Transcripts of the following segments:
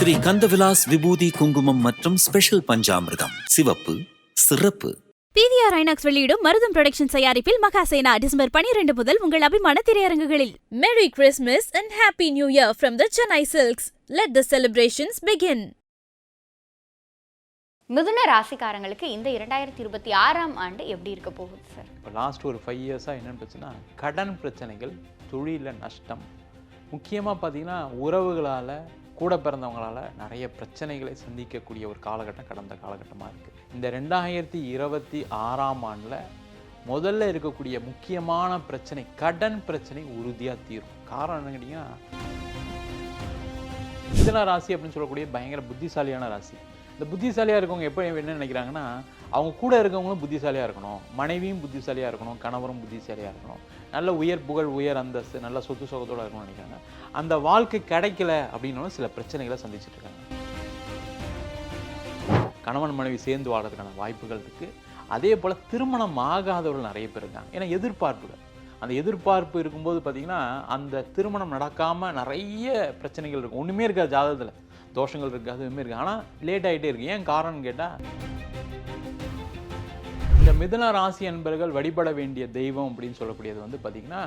ஸ்ரீ கந்தவிலாஸ் விபூதி குங்குமம் மற்றும் ஸ்பெஷல் பஞ்சாமிர்தம் சிவப்பு சிறப்பு. PVR INOX வெளியிடும் மருதம் புரொடக்ஷன் தயாரிப்பில் மகாசேனா டிசம்பர் 12 முதல் உங்கள் அபிமான திரையரங்குகளில். Merry Christmas and Happy New Year from the Chennai Silks. Let the celebrations begin. மிதுன ராசிக்காரங்களுக்கு இந்த 2026ஆம் ஆண்டு எப்படி இருக்க போகுது சார்? இப்போ லாஸ்ட் ஒரு 5 இயர்ஸாக என்னென்னு பிரச்சனை, கடன் பிரச்சனைகள், தொழிலில் நஷ்டம், முக்கியமாக பார்த்தீங்கன்னா உறவுகளால், கூட பிறந்தவங்களால் நிறைய பிரச்சனைகளை சந்திக்கக்கூடிய ஒரு காலகட்டம் கடந்த காலகட்டமாக இருக்குது. இந்த 2026ஆம் ஆண்டில் முதல்ல இருக்கக்கூடிய முக்கியமான பிரச்சனை, கடன் பிரச்சனை உறுதியாக தீரும். காரணம் என்னன்னு கேட்டிங்கன்னா, மிதுன ராசி அப்படின்னு சொல்லக்கூடிய பயங்கர புத்திசாலியான ராசி. இந்த புத்திசாலியாக இருக்கவங்க எப்போ என்ன நினைக்கிறாங்கன்னா, அவங்க கூட இருக்கவங்களும் புத்திசாலியாக இருக்கணும், மனைவியும் புத்திசாலியாக இருக்கணும், கணவரும் புத்திசாலியாக இருக்கணும், நல்ல உயர் புகழ், உயர் அந்தஸ்து, நல்ல சொத்து சுகத்தோடு இருக்கணும்னு நினைக்கிறாங்க. அந்த வாழ்க்கை கிடைக்கல அப்படின்னாலும் சில பிரச்சனைகளை சந்திச்சுட்டு இருக்காங்க. கணவன் மனைவி சேர்ந்து வாழ்றதுக்கான வாய்ப்புகள் இருக்குது. அதே போல் திருமணம் ஆகாதவர்கள் நிறைய பேர் இருக்காங்க. ஏன்னா எதிர்பார்ப்புகள், அந்த எதிர்பார்ப்பு இருக்கும்போது பார்த்திங்கன்னா அந்த திருமணம் நடக்காமல் நிறைய பிரச்சனைகள் இருக்கும். ஒன்றுமே இருக்காது, ஜாதகத்தில் தோஷங்கள் இருக்குது, அதுவுமே இருக்குது, ஆனால் லேட் ஆகிட்டே இருக்குது. ஏன் காரணம்னு கேட்டால், இந்த மிதுன ராசி அன்பர்கள் வழிபட வேண்டிய தெய்வம் அப்படின்னு சொல்லக்கூடியது வந்து பார்த்திங்கன்னா,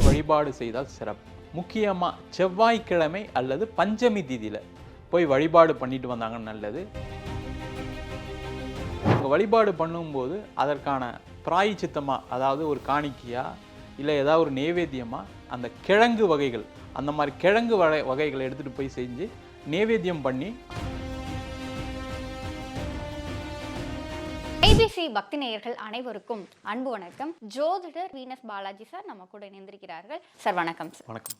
வழிபாடு செய்தால் சிறப்பு. முக்கியமாக செவ்வாய்க்கிழமை அல்லது பஞ்சமி திதியில் போய் வழிபாடு பண்ணிட்டு வந்தாங்கன்னு நல்லது. உங்கள் வழிபாடு பண்ணும்போது அதற்கான பிராயச்சித்தமாக, அதாவது ஒரு காணிக்கையாக இல்லை ஏதாவது ஒரு நைவேத்தியமாக அந்த கிழங்கு வகைகள், அந்த மாதிரி கிழங்கு வகைகளை எடுத்துகிட்டு போய் செஞ்சு நைவேத்தியம் பண்ணி. ABC பக்தி நேயர்கள் அனைவருக்கும் அன்பு வணக்கம். ஜோதிடர் வீனஸ் பாலாஜி சார் நம்ம கூட இணைந்திருக்கிறார்கள். சார் வணக்கம். சார் வணக்கம்.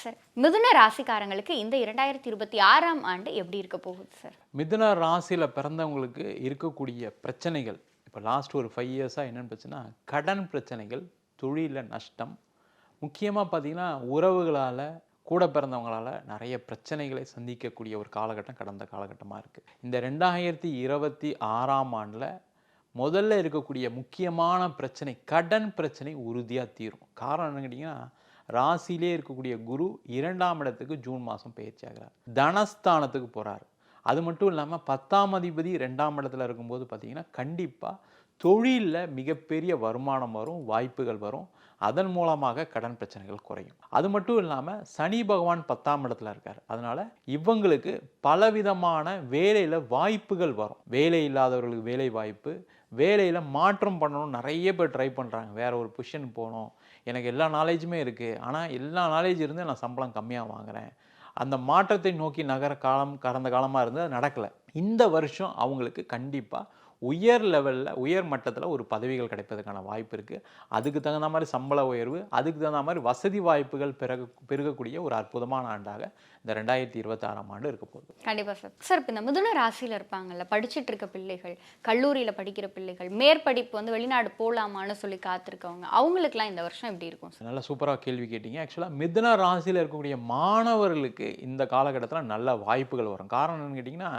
சார், மிதுன ராசிக்காரங்களுக்கு இந்த 2026ஆம் ஆண்டு எப்படி இருக்க போகுது சார்? மிதுன ராசியில் பிறந்தவங்களுக்கு இருக்கக்கூடிய பிரச்சனைகள், இப்போ லாஸ்ட் ஒரு 5 இயர்ஸாக என்னென்னு பிரச்சனை, கடன் பிரச்சனைகள், தொழிலில் நஷ்டம், முக்கியமாக பார்த்திங்கன்னா உறவுகளால், கூட பிறந்தவங்களால் நிறைய பிரச்சனைகளை சந்திக்கக்கூடிய ஒரு காலகட்டம் கடந்த காலகட்டமாக இருக்குது. இந்த 2026ஆம் ஆண்டில் முதல்ல இருக்கக்கூடிய முக்கியமான பிரச்சனை, கடன் பிரச்சனை உறுதியாக தீரும். காரணம் என்னன்னு கேட்டிங்கன்னா, ராசியிலே இருக்கக்கூடிய குரு 2ஆம் இடத்துக்கு ஜூன் மாதம் பயிற்சி ஆகிறார், தனஸ்தானத்துக்கு போகிறார். அது மட்டும் இல்லாமல் 10ஆம் அதிபதி 2ஆம் இடத்துல இருக்கும்போது பார்த்திங்கன்னா கண்டிப்பாக தொழிலில் மிகப்பெரிய வருமானம் வரும், வாய்ப்புகள் வரும். அதன் மூலமாக கடன் பிரச்சனைகள் குறையும். அது மட்டும் இல்லாமல் சனி பகவான் 10ஆம் இடத்துல இருக்கார். அதனால் இவங்களுக்கு பலவிதமான வேலையில் வாய்ப்புகள் வரும். வேலை இல்லாதவர்களுக்கு வேலை வாய்ப்பு, வேலையில் மாற்றம் பண்ணணும், நிறைய பேர் ட்ரை பண்ணுறாங்க. வேறு ஒரு பொசிஷன் போகணும், எனக்கு எல்லா நாலேஜுமே இருக்குது, ஆனால் எல்லா நாலேஜ் இருந்து நான் சம்பளம் கம்மியாக வாங்குகிறேன். அந்த மாற்றத்தை நோக்கி நகர காலம் கடந்த காலமாக இருந்து அது நடக்கலை. இந்த வருஷம் அவங்களுக்கு கண்டிப்பாக உயர் லெவலில், உயர் மட்டத்தில் ஒரு பதவிகள் கிடைப்பதற்கான வாய்ப்பு இருக்குது. அதுக்கு தகுந்த மாதிரி சம்பள உயர்வு, அதுக்கு தகுந்த மாதிரி வசதி வாய்ப்புகள் பெருகக்கூடிய ஒரு அற்புதமான ஆண்டாக இந்த 2026ஆம் ஆண்டு இருக்க போகுது. கண்டிப்பாக சார். சார், இப்போ இந்த மிதுன ராசியில் இருப்பாங்கல்ல, படிச்சுட்டு இருக்க பிள்ளைகள், கல்லூரியில் படிக்கிற பிள்ளைகள், மேற்படிப்பு வந்து வெளிநாடு போகலாமான்னு சொல்லி காத்திருக்கவங்க, அவங்களுக்குலாம் இந்த வருஷம் எப்படி இருக்கும் சார்? நல்லா சூப்பராக கேள்வி கேட்டீங்க. ஆக்சுவலாக மிதுன ராசியில் இருக்கக்கூடிய மாணவர்களுக்கு இந்த காலகட்டத்தில் நல்ல வாய்ப்புகள் வரும். காரணம் என்னன்னு கேட்டிங்கன்னா,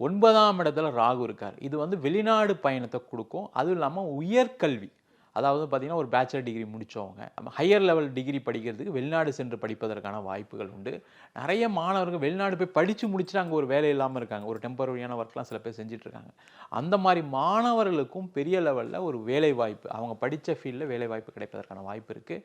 9ஆம் இடத்துல ராகு இருக்கார். இது வந்து வெளிநாடு பயணத்தை கொடுக்கும். அதுவும் இல்லாமல் உயர்கல்வி, அதாவது பார்த்திங்கன்னா ஒரு பேச்சுலர் டிகிரி முடித்தவங்க ஹையர் லெவல் டிகிரி படிக்கிறதுக்கு வெளிநாடு சென்று படிப்பதற்கான வாய்ப்புகள் உண்டு. நிறைய மாணவர்கள் வெளிநாடு போய் படித்து முடிச்சுட்டு அங்கே ஒரு வேலை இல்லாமல் இருக்காங்க. ஒரு டெம்பரரியான ஒர்க்லாம் சில பேர் செஞ்சிட்ருக்காங்க. அந்த மாதிரி மாணவர்களுக்கும் பெரிய லெவலில் ஒரு வேலை வாய்ப்பு, அவங்க படித்த ஃபீல்டில் வேலை வாய்ப்பு கிடைப்பதற்கான வாய்ப்பு இருக்குது.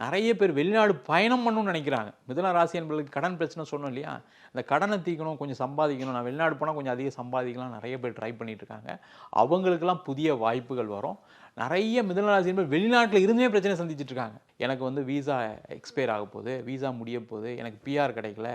நிறைய பேர் வெளிநாடு பயணம் பண்ணணும்னு நினைக்கிறாங்க. மிதுன ராசி என்பதுக்கு கடன் பிரச்சனை சொன்னோம் இல்லையா, அந்த கடனை தீக்கணும், கொஞ்சம் சம்பாதிக்கணும், நான் வெளிநாடு போனால் கொஞ்சம் அதிக சம்பாதிக்கலாம், நிறைய பேர் ட்ரை பண்ணிட்டு இருக்காங்க. அவங்களுக்கெல்லாம் புதிய வாய்ப்புகள் வரும். நிறைய மிதுன ராசி என்பது வெளிநாட்டில் இருந்தே பிரச்சனை சந்திச்சுட்டு இருக்காங்க. எனக்கு வந்து வீசா எக்ஸ்பயர் ஆக போகுது, வீசா முடிய போகுது, எனக்கு பிஆர் கிடைக்கல,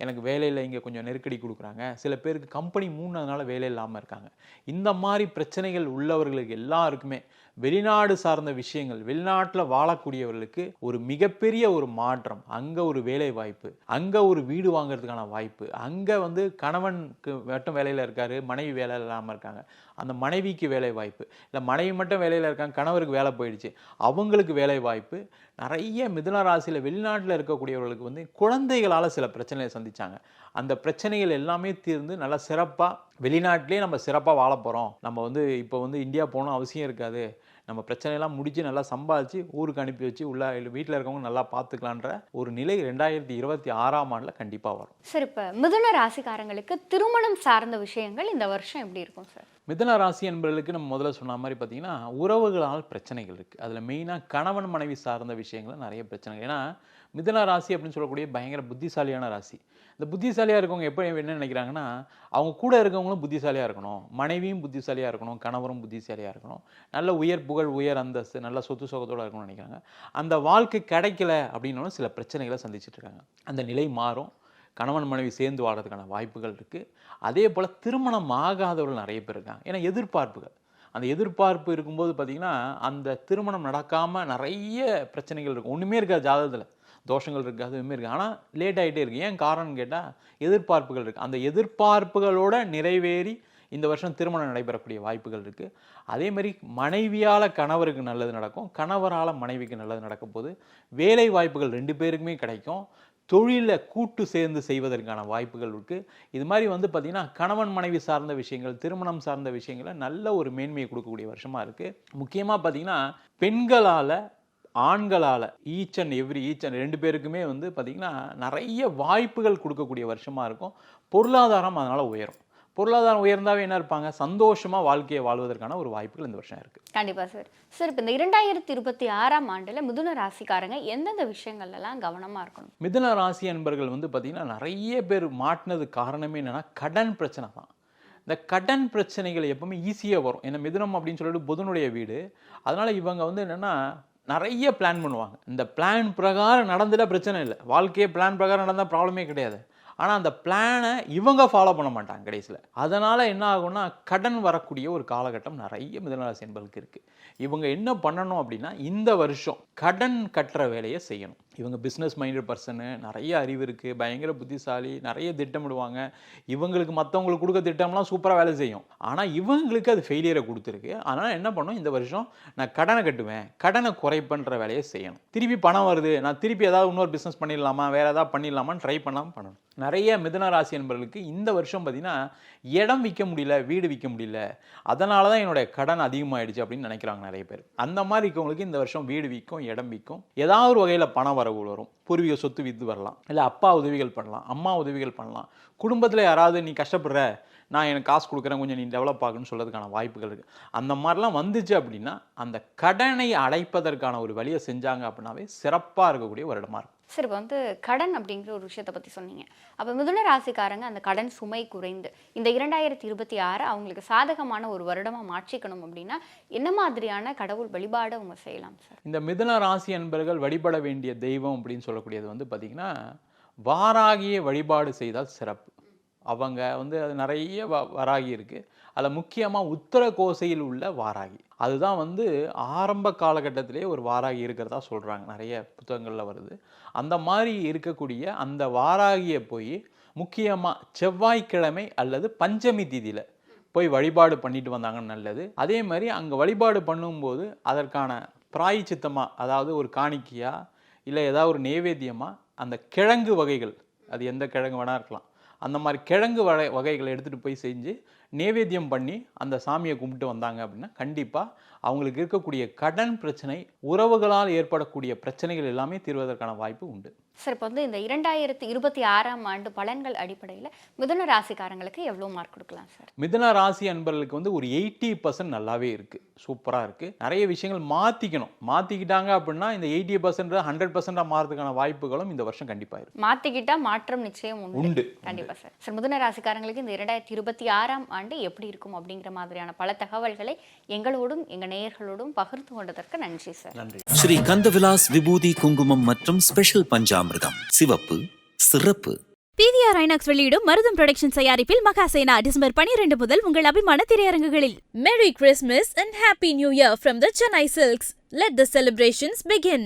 எனக்கு வேலையில் இங்கே கொஞ்சம் நெருக்கடி கொடுக்குறாங்க, சில பேருக்கு கம்பெனி மூணதுனால வேலை இல்லாமல் இருக்காங்க. இந்த மாதிரி பிரச்சனைகள் உள்ளவர்களுக்கு எல்லாருக்குமே வெளிநாடு சார்ந்த விஷயங்கள், வெளிநாட்டில் வாழக்கூடியவர்களுக்கு ஒரு மிகப்பெரிய ஒரு மாற்றம், அங்கே ஒரு வேலை வாய்ப்பு, அங்கே ஒரு வீடு வாங்கிறதுக்கான வாய்ப்பு, அங்கே வந்து கணவனுக்கு மட்டும் வேலையில் இருக்காரு, மனைவி வேலை இல்லாமல் இருக்காங்க, அந்த மனைவிக்கு வேலை வாய்ப்பு, இல்லை மனைவி மட்டும் வேலையில் இருக்காங்க, கணவருக்கு வேலை போயிடுச்சு, அவங்களுக்கு வேலை வாய்ப்பு. நிறைய மிதுன ராசியில் வெளிநாட்டில் இருக்கக்கூடியவர்களுக்கு வந்து குழந்தைகளால் சில பிரச்சனைகளை சந்தித்தாங்க. அந்த பிரச்சனைகள் எல்லாமே தீர்ந்து நல்லா சிறப்பாக வெளிநாட்டிலே நம்ம சிறப்பாக வாழ போகிறோம், நம்ம வந்து இப்போ வந்து இந்தியா போகணும் அவசியம் இருக்காது, நம்ம பிரச்சனையெல்லாம் முடிச்சு நல்லா சம்பாதிச்சு ஊருக்கு அனுப்பி வச்சு உள்ள வீட்டில் இருக்கவங்க நல்லா பார்த்துக்கலான்ற ஒரு நிலை 2026ஆம் ஆண்டில் கண்டிப்பாக வரும். சார், இப்போ மிதுன ராசிக்காரங்களுக்கு திருமணம் சார்ந்த விஷயங்கள் இந்த வருஷம் எப்படி இருக்கும் சார்? மிதுன ராசி என்பவர்களுக்கு நம்ம முதல்ல சொன்ன மாதிரி பார்த்தீங்கன்னா உறவுகளால் பிரச்சனைகள் இருக்குது. அதில் மெயினாக கணவன் மனைவி சார்ந்த விஷயங்கள் நிறைய பிரச்சனைகள். ஏன்னா மிதுன ராசி அப்படின்னு சொல்லக்கூடிய பயங்கர புத்திசாலியான ராசி. இந்த புத்திசாலியாக இருக்கவங்க எப்போ என்ன நினைக்கிறாங்கன்னா, அவங்க கூட இருக்கவங்களும் புத்திசாலியாக இருக்கணும், மனைவியும் புத்திசாலியாக இருக்கணும், கணவரும் புத்திசாலியாக இருக்கணும், நல்ல உயர் புகழ் உயர் அந்தஸ்து நல்ல சொத்து சுகத்தோடு இருக்கணும்னு நினைக்கிறாங்க. அந்த வாழ்க்கை கிடைக்கல அப்படின்னாலும் சில பிரச்சனைகளை சந்திச்சுட்டு இருக்காங்க. அந்த நிலை மாறும். கணவன் மனைவி சேர்ந்து வாழ்றதுக்கான வாய்ப்புகள் இருக்குது. அதே போல் திருமணம் ஆகாதவர்கள் நிறைய பேர் இருக்காங்க. ஏன்னா எதிர்பார்ப்புகள், அந்த எதிர்பார்ப்பு இருக்கும்போது பார்த்திங்கன்னா அந்த திருமணம் நடக்காமல் நிறைய பிரச்சனைகள் இருக்கும். ஒன்றுமே இருக்காது ஜாதகத்தில், தோஷங்கள் இருக்காது, எதுவுமே இருக்குது. ஆனால் லேட் ஆகிட்டே இருக்குது. ஏன் காரணம்னு கேட்டால் எதிர்பார்ப்புகள் இருக்குது. அந்த எதிர்பார்ப்புகளோட நிறைவேறி இந்த வருஷம் திருமணம் நடைபெறக்கூடிய வாய்ப்புகள் இருக்குது. அதேமாதிரி மனைவியால் கணவருக்கு நல்லது நடக்கும், கணவரால் மனைவிக்கு நல்லது நடக்கும் போது வேலை வாய்ப்புகள் 2 பேருக்குமே கிடைக்கும். தொழிலை கூட்டு சேர்ந்து செய்வதற்கான வாய்ப்புகள் இருக்குது. இது மாதிரி பார்த்திங்கன்னா கணவன் மனைவி சார்ந்த விஷயங்கள், திருமணம் சார்ந்த விஷயங்களை நல்ல ஒரு மேன்மையை கொடுக்கக்கூடிய வருஷமாக இருக்குது. முக்கியமாக பார்த்திங்கன்னா பெண்களால் ஆண்களால் ஈச் அண்ட் 2 பேருக்குமே பார்த்திங்கன்னா நிறைய வாய்ப்புகள் கொடுக்கக்கூடிய வருஷமாக இருக்கும். பொருளாதாரம் அதனால் உயரும். பொருளாதாரம் உயர்ந்தாவே என்ன இருப்பாங்க, சந்தோஷமாக வாழ்க்கையை வாழ்வதற்கான ஒரு வாய்ப்புகள் இந்த வருஷம் இருக்குது. கண்டிப்பாக சார். சார், இப்போ இந்த 2026ஆம் ஆண்டில் மிதுன ராசிக்காரங்க எந்தெந்த விஷயங்கள்லாம் கவனமாக இருக்கணும்? மிதுன ராசி என்பர்கள் பார்த்திங்கன்னா நிறைய பேர் மாட்டினது காரணமே என்னென்னா கடன் பிரச்சனை தான். இந்த கடன் பிரச்சனைகள் எப்பவுமே ஈஸியாக வரும். ஏன்னா மிதுனம் அப்படின்னு சொல்லிட்டு புதனுடைய வீடு. அதனால் இவங்க என்னென்னா நிறைய பிளான் பண்ணுவாங்க. இந்த பிளான் பிரகாரம் நடந்துட்டால் பிரச்சனை இல்லை, வாழ்க்கையே பிளான் பிரகாரம் நடந்தால் ப்ராப்ளமே கிடையாது. ஆனால் அந்த பிளானை இவங்க ஃபாலோ பண்ண மாட்டாங்க கடைசியில். அதனால் என்ன ஆகும்னா கடன் வரக்கூடிய ஒரு காலகட்டம் நிறைய மிதுனராசி என்பவர்களுக்கு இருக்குது. இவங்க என்ன பண்ணணும் அப்படின்னா இந்த வருஷம் கடன் கட்டுற வேலையை செய்யணும். இவங்க பிஸ்னஸ் மைண்டட் பர்சனு, நிறைய அறிவு இருக்குது, பயங்கர புத்திசாலி, நிறைய திட்டமிடுவாங்க. இவங்களுக்கு மற்றவங்களுக்கு கொடுக்க திட்டம்லாம் சூப்பராக வேலை செய்யும். ஆனால் இவங்களுக்கு அது ஃபெயிலியரை கொடுத்துருக்கு. அதனால் என்ன பண்ணணும், இந்த வருஷம் நான் கடனை கட்டுவேன், கடனை குறைப்பன்ற வேலையை செய்யணும். திருப்பி பணம் வருது, நான் திருப்பி ஏதாவது இன்னொரு பிஸ்னஸ் பண்ணிடலாமா, வேறு ஏதாவது பண்ணிடலாமான்னு ட்ரை பண்ணாமல் பண்ணணும். நிறைய மிதுன ராசி என்பவர்களுக்கு இந்த வருஷம் பார்த்திங்கன்னா இடம் விற்க முடியல, வீடு விற்க முடியல, அதனால தான் என்னுடைய கடன் அதிகமாகிடுச்சு அப்படின்னு நினைக்கிறாங்க நிறைய பேர். அந்த மாதிரி இருக்கவங்களுக்கு இந்த வருஷம் வீடு விற்கும், இடம் விற்கும், ஏதாவது ஒரு வகையில் பண வரவு வரும். பூர்வீக சொத்து விற்று வரலாம், இல்லை அப்பா உதவிகள் பண்ணலாம், அம்மா உதவிகள் பண்ணலாம். குடும்பத்தில் யாராவது நீ கஷ்டப்படுற, நான் எனக்கு காசு கொடுக்குறேன், கொஞ்சம் நீ டெவலப் ஆகுன்னு சொல்கிறதுக்கான வாய்ப்புகள் இருக்குது. அந்த மாதிரிலாம் வந்துச்சு அப்படின்னா அந்த கடனை அடைப்பதற்கான ஒரு வழியை செஞ்சாங்க அப்படின்னாவே சிறப்பாக இருக்கக்கூடிய வருடமாக இருக்கும். சரி, இப்போ கடன் அப்படிங்கிற ஒரு விஷயத்தை பற்றி சொன்னீங்க. அப்போ மிதுன ராசிக்காரங்க அந்த கடன் சுமை குறைந்து இந்த 2026 அவங்களுக்கு சாதகமான ஒரு வருடமாக மாற்றிக்கணும் அப்படின்னா என்ன மாதிரியான கடவுள் வழிபாடு அவங்க செய்யலாம் சார்? இந்த மிதுன ராசி என்பர்கள் வழிபட வேண்டிய தெய்வம் அப்படின்னு சொல்லக்கூடியது பார்த்திங்கன்னா வாராகியை வழிபாடு செய்தால் சிறப்பு. அவங்க அது நிறைய வராகி இருக்குது. அதில் முக்கியமாக உத்தர கோசையில் உள்ள வாராகி, அதுதான் ஆரம்ப காலகட்டத்திலே ஒரு வாராகி இருக்கிறதா சொல்கிறாங்க, நிறைய புத்தகங்களில் வருது. அந்த மாதிரி இருக்கக்கூடிய அந்த வாராகியை போய் முக்கியமாக செவ்வாய்க்கிழமை அல்லது பஞ்சமி திதியில் போய் வழிபாடு பண்ணிட்டு வந்தாங்கன்னு நல்லது. அதே மாதிரி அங்கே வழிபாடு பண்ணும்போது அதற்கான பிராயச்சித்தமாக, அதாவது ஒரு காணிக்கையா இல்லை ஏதாவது ஒரு நைவேத்தியமாக அந்த கிழங்கு வகைகள், அது எந்த கிழங்கு வேணா இருக்கலாம், அந்த மாதிரி கிழங்கு வகைகளை எடுத்துகிட்டு போய் செஞ்சு நைவேத்தியம் பண்ணி அந்த சாமியை கும்பிட்டு வந்தாங்க அப்படின்னா கண்டிப்பாக அவங்களுக்கு இருக்கக்கூடிய கடன் பிரச்சனை, உறவுகளால் ஏற்படக்கூடிய பிரச்சனைகள் எல்லாமே தீர்வதற்கான வாய்ப்பு உண்டு. சார், இப்போ இந்த 2026ஆம் ஆண்டு பலன்கள் அடிப்படையில் மிதுன ராசிக்காரங்களுக்கு எவ்வளோ மார்க் கொடுக்கலாம் சார்? மிதுன ராசி அன்பர்களுக்கு ஒரு 80% நல்லாவே இருக்குது, சூப்பராக இருக்குது. நிறைய விஷயங்கள் மாற்றிக்கிட்டாங்க அப்படின்னா இந்த 80% 100% மாறதுக்கான வாய்ப்புகளும் இந்த வருஷம் கண்டிப்பாக இருக்குது. மாற்றிக்கிட்டா மாற்றம் நிச்சயம் உண்டு. கண்டிப்பாக சார். சார், மிதுன ராசிக்காரங்களுக்கு இந்த 2026ஆம் ஆண்டு எப்படி இருக்கும் அப்படிங்கிற மாதிரியான பல தகவல்களை எங்களோடும் எங்கள் நேயர்களோடும் பகிர்ந்து கொண்டதற்கு நன்றி சார். நன்றி. ஸ்ரீ கந்தவிலாஸ் விபூதி குங்குமம் மற்றும் ஸ்பெஷல் பஞ்சாமிர்தம், சிவப்பு சிறப்பு. PVR INOX வெளியிடும் மருதம் புரொடக்ஷன் தயாரிப்பில் மகாசேனா டிசம்பர் 12 முதல் உங்கள் அபிமான திரையரங்குகளில். Merry Christmas and Happy New Year from the Chennai Silks. Let the celebrations begin.